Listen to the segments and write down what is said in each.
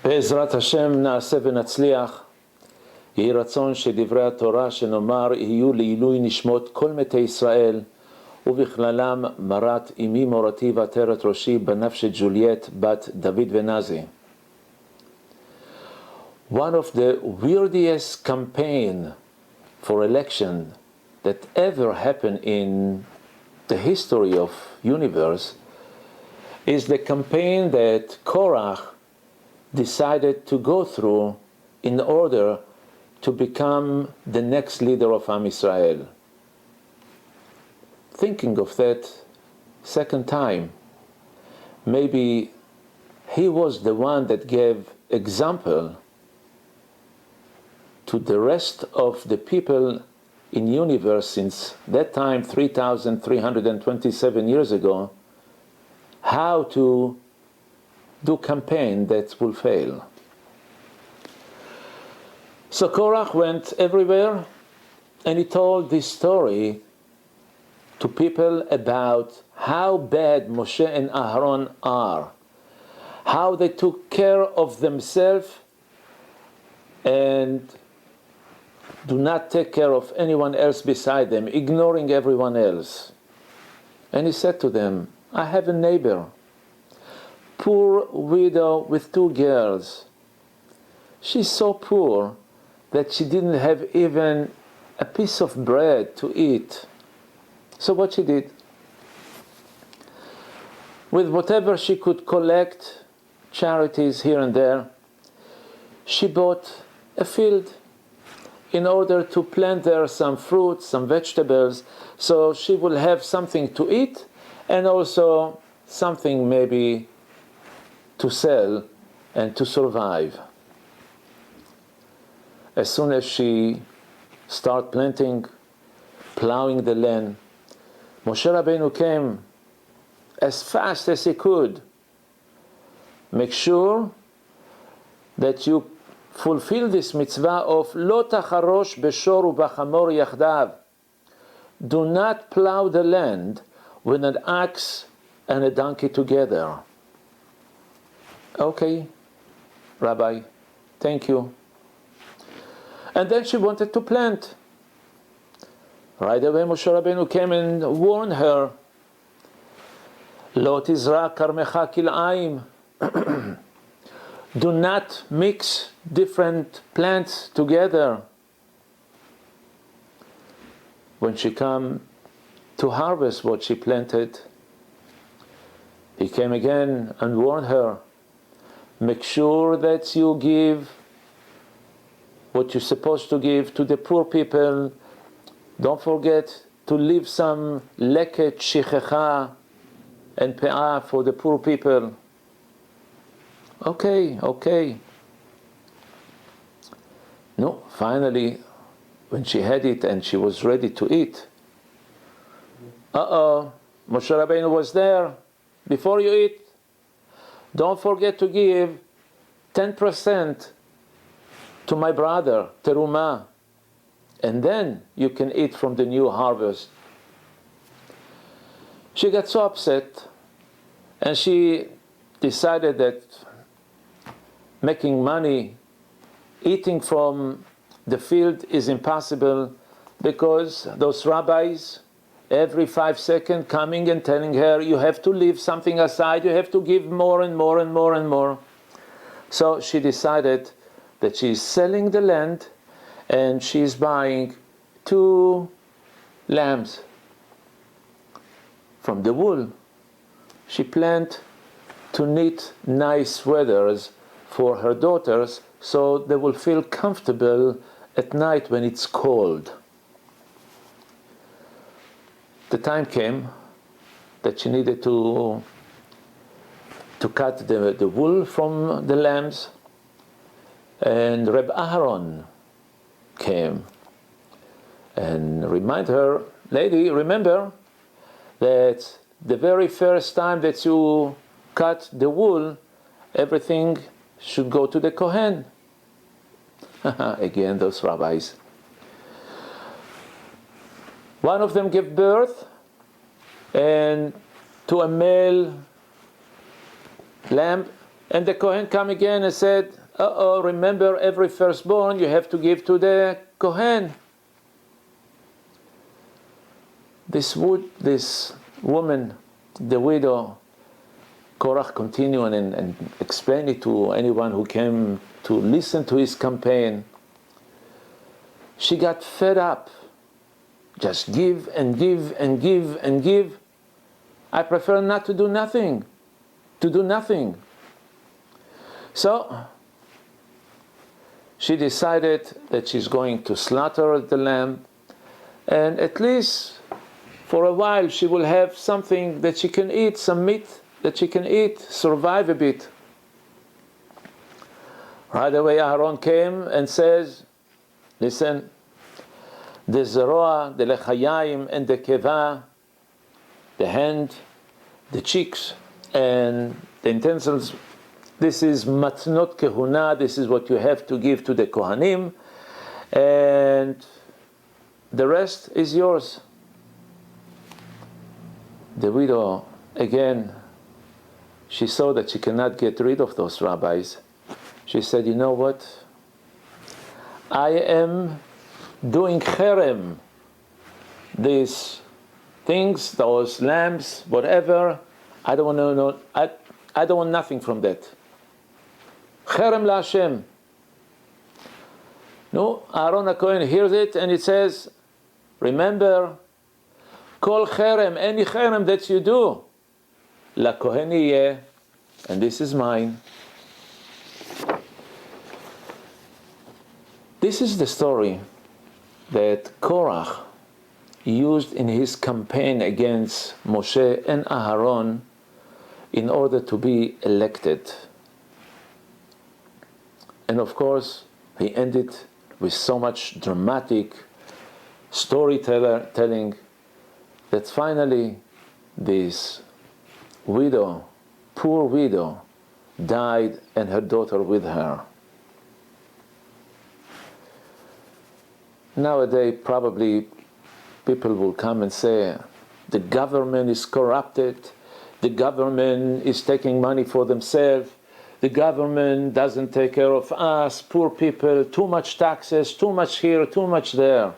בעזרת השם נעשה ונצליח. יהי רצון שדברי התורה שנאמר יהיו לעילוי נשמות כל מתי ישראל, ובכללם מרת אמי מורתי ועטרת ראשי בנפש ג'וליאט בת דוד ונזי. One of the weirdest campaign for election that ever happened in the history of universe is the campaign that Korach decided to go through in order to become the next leader of Am Israel. Thinking of that second time, maybe he was the one that gave example to the rest of the people in universe since that time, 3,327 years ago, how to do campaign that will fail. So Korach went everywhere and he told this story to people about how bad Moshe and Aaron are, how they took care of themselves and do not take care of anyone else beside them, ignoring everyone else. And he said to them, I have a neighbor, poor widow with 2 girls. She's so poor that she didn't have even a piece of bread to eat. So what she did, with whatever she could collect, charities here and there, she bought a field in order to plant there some fruits, some vegetables, so she will have something to eat and also something maybe to sell and to survive. As soon as she started planting, plowing the land, Moshe Rabbeinu came as fast as he could. Make sure that you fulfill this mitzvah of lo tacharosh beshor ubachamor yachdav. Do not plow the land with an axe and a donkey together. Okay, Rabbi, thank you. And then she wanted to plant. Right away Moshe Rabbeinu came and warned her, Lo tizra karmecha kil'aim. Do not mix different plants together. When she came to harvest what she planted, he came again and warned her, make sure that you give what you're supposed to give to the poor people. Don't forget to leave some leket, shichecha, and pe'ah for the poor people. Okay. No, finally, when she had it and she was ready to eat, Moshe Rabbeinu was there. Before you eat, don't forget to give 10% to my brother, terumah, and then you can eat from the new harvest. She got so upset, and she decided that making money, eating from the field is impossible, because those rabbis, every 5 seconds coming and telling her, you have to leave something aside, you have to give more and more and more and more. So she decided that she's selling the land and she's buying 2 lambs. From the wool, she planned to knit nice sweaters for her daughters so they will feel comfortable at night when it's cold. The time came that she needed to cut the wool from the lambs, and Rabbi Avraham came and reminded her, lady, remember that the very first time that you cut the wool, everything should go to the Kohen. Again, those rabbis. One of them gave birth and to a male lamb, And the Kohen come again and said, uh-oh, remember every firstborn you have to give to the Kohen. This woman, the widow, Korach continued and explained it to anyone who came to listen to his campaign. She got fed up. Just give and give and give and give. I prefer not to do nothing. To do nothing. So she decided that she's going to slaughter the lamb, and at least for a while she will have something that she can eat, some meat that she can eat, survive a bit. Right away Aaron came and says, listen, the zeroa, the lechayim, and the keva, the hand, the cheeks, and the intestines, this is matnot kehuna, this is what you have to give to the kohanim, and the rest is yours. The widow, again, she saw that she cannot get rid of those rabbis. She said, you know what? I am doing cherem. These things, those lambs, whatever, I don't want to know. I don't want nothing from that. Cherem la Hashem. No, Aaron HaKohen hears it and it says, remember, kol cherem, any cherem that you do, la Kohen yeh, and this is mine. This is the story that Korach used in his campaign against Moshe and Aharon in order to be elected. And of course, he ended with so much dramatic storytelling that finally this widow, poor widow, died and her daughter with her. Nowadays, probably people will come and say, the government is corrupted, the government is taking money for themselves, the government doesn't take care of us, poor people, too much taxes, too much here, too much there.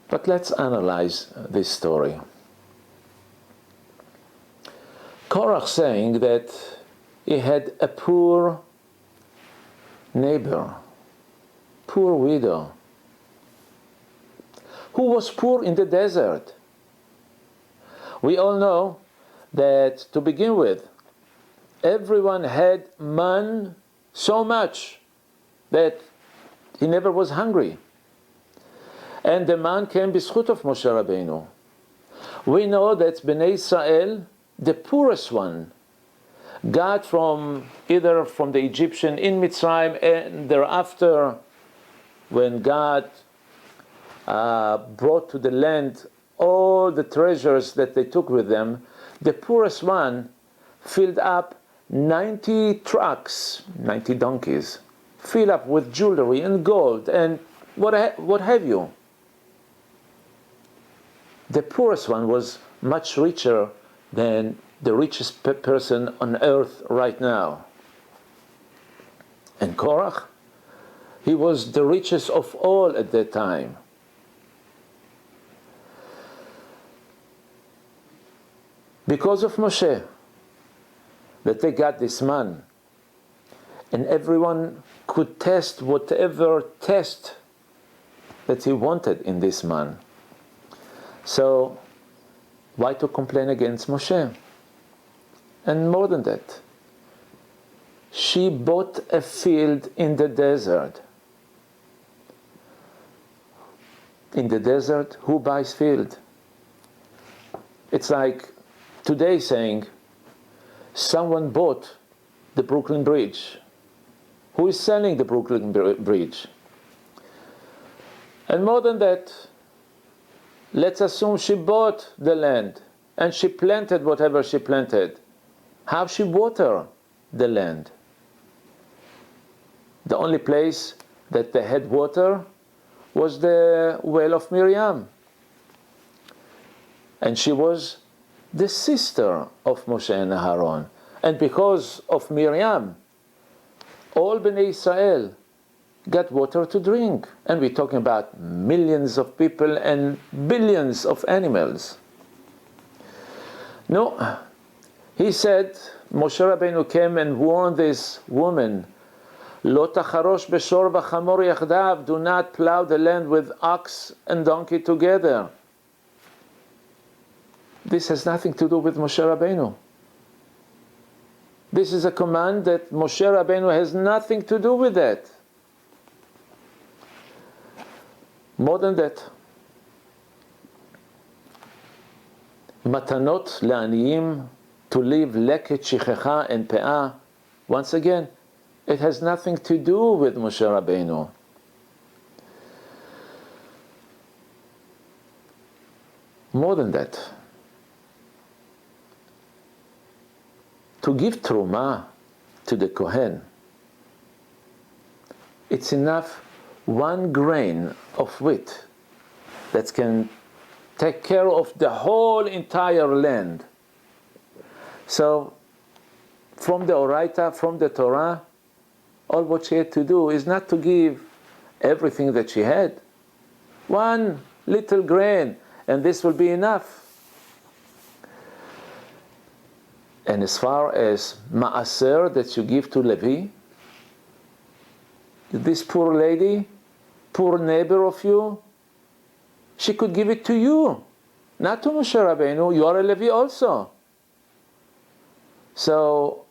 But let's analyze this story. Korach saying that he had a poor neighbor, poor widow, who was poor in the desert. We all know that to begin with, everyone had man so much that he never was hungry. And the man came b'zchut of Moshe Rabbeinu. We know that Bnei Israel, the poorest one, got from either from the Egyptian in Mitzrayim and thereafter when God brought to the land all the treasures that they took with them, the poorest one filled up 90 trucks, 90 donkeys, filled up with jewelry and gold and what have you. The poorest one was much richer than the richest person on earth right now. And Korach, he was the richest of all at that time. Because of Moshe, that they got this man, and everyone could test whatever test that he wanted in this man. So, why to complain against Moshe? And more than that, she bought a field in the desert. In the desert, who buys field? It's like today saying, someone bought the Brooklyn Bridge. Who is selling the Brooklyn Bridge? And more than that, let's assume she bought the land and she planted whatever she planted. How she water the land? The only place that they had water was the well of Miriam. And she was the sister of Moshe and Aaron. And because of Miriam, all Bnei Israel got water to drink. And we're talking about millions of people and billions of animals. No, he said, Moshe Rabbeinu came and warned this woman, Lo tacharosh beshor v'chamor yachdav, do not plow the land with ox and donkey together. This has nothing to do with Moshe Rabbeinu. This is a command that Moshe Rabbeinu has nothing to do with that. More than that, matanot le'aniyim, to leave leket, shichecha, and pe'ah. Once again, it has nothing to do with Moshe Rabbeinu. More than that, to give truma to the Kohen, it's enough 1 grain of wheat that can take care of the whole entire land. So, from the Oraita, from the Torah, all what she had to do is not to give everything that she had. 1 little grain, and this will be enough. And as far as Ma'aser that you give to Levi, this poor lady, poor neighbor of you, she could give it to you, not to Moshe Rabbeinu. You are a Levi also. So,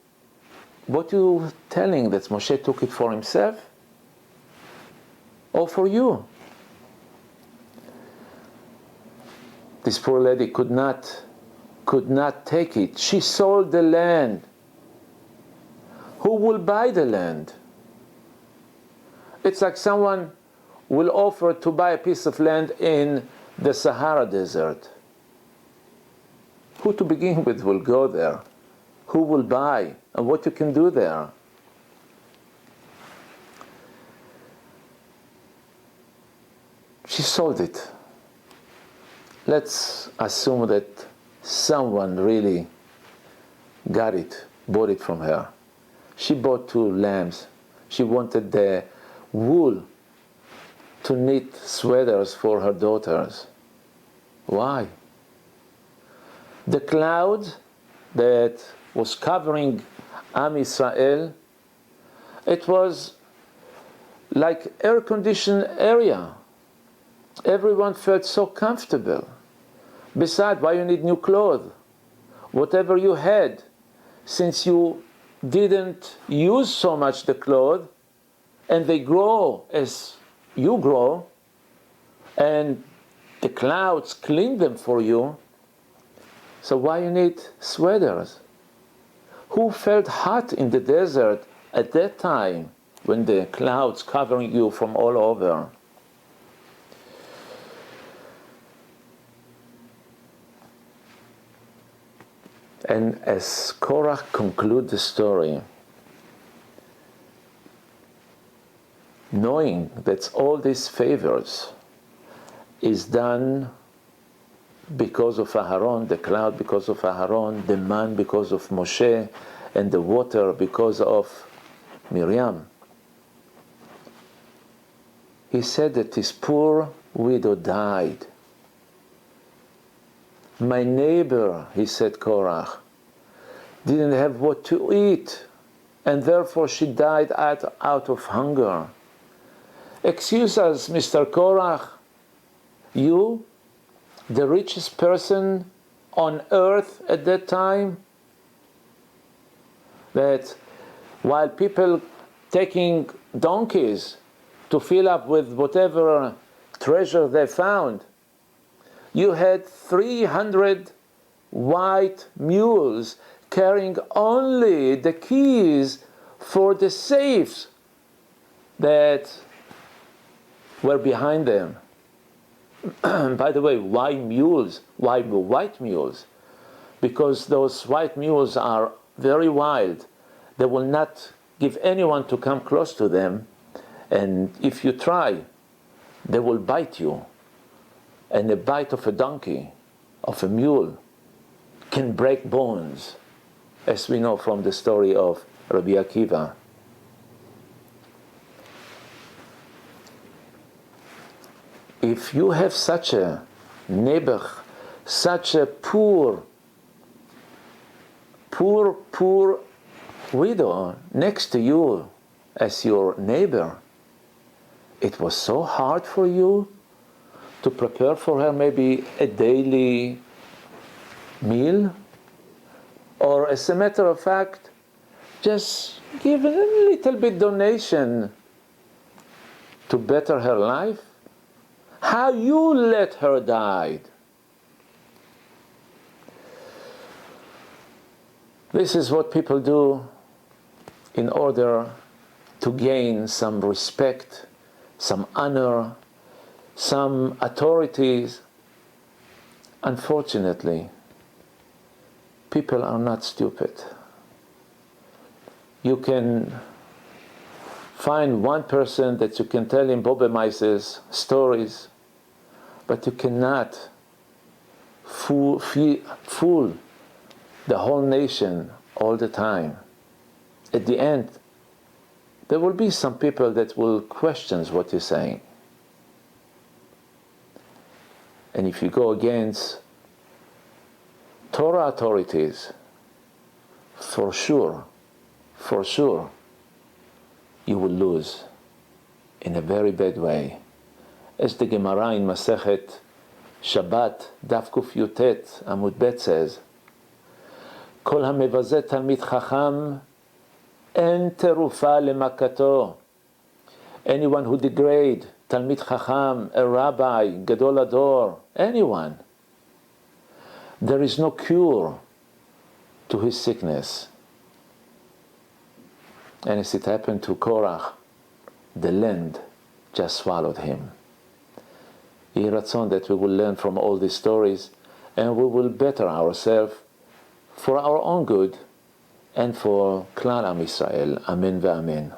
what you telling that Moshe took it for himself or for you? This poor lady could not take it. She sold the land. Who will buy the land? It's like someone will offer to buy a piece of land in the Sahara Desert. Who to begin with will go there? Who will buy? And what you can do there? She sold it. Let's assume that someone really got it, bought it from her. She bought 2 lambs. She wanted the wool to knit sweaters for her daughters. Why? The cloud that was covering Am Israel, it was like air-conditioned area. Everyone felt so comfortable. Besides, why you need new clothes? Whatever you had, since you didn't use so much the clothes, and they grow as you grow, and the clouds clean them for you, so why you need sweaters? Who felt hot in the desert at that time when the clouds covering you from all over? And as Korach concludes the story, knowing that all these favors is done because of Aharon, the cloud because of Aharon, the man because of Moshe, and the water because of Miriam, he said that his poor widow died. My neighbor, he said, Korach, didn't have what to eat, and therefore she died out of hunger. Excuse us, Mr. Korach, you, the richest person on earth at that time, that while people taking donkeys to fill up with whatever treasure they found, you had 300 white mules carrying only the keys for the safes that were behind them. By the way, why mules? Why white mules? Because those white mules are very wild. They will not give anyone to come close to them, and if you try, they will bite you. And the bite of a donkey, of a mule, can break bones, as we know from the story of Rabbi Akiva. If you have such a neighbor, such a poor widow next to you as your neighbor, it was so hard for you to prepare for her maybe a daily meal, or as a matter of fact, just give a little bit donation to better her life. How you let her die. This is what people do in order to gain some respect, some honor, some authorities. Unfortunately, people are not stupid. You can find one person that you can tell him Bobemaises stories, but you cannot fool the whole nation all the time. At the end, there will be some people that will question what you're saying. And if you go against Torah authorities, for sure, you will lose in a very bad way. As the Gemara in Masechet Shabbat, Daf Kuf Yutet, Amud Bet says, Kol hamevazeh talmid chacham en terufa lemakato. Anyone who degrades talmid chacham, a rabbi, gadol ador, anyone, there is no cure to his sickness. And as it happened to Korach, the land just swallowed him. Yehi Ratzon that we will learn from all these stories, and we will better ourselves for our own good and for Klal Am Yisrael. Amen ve'amen.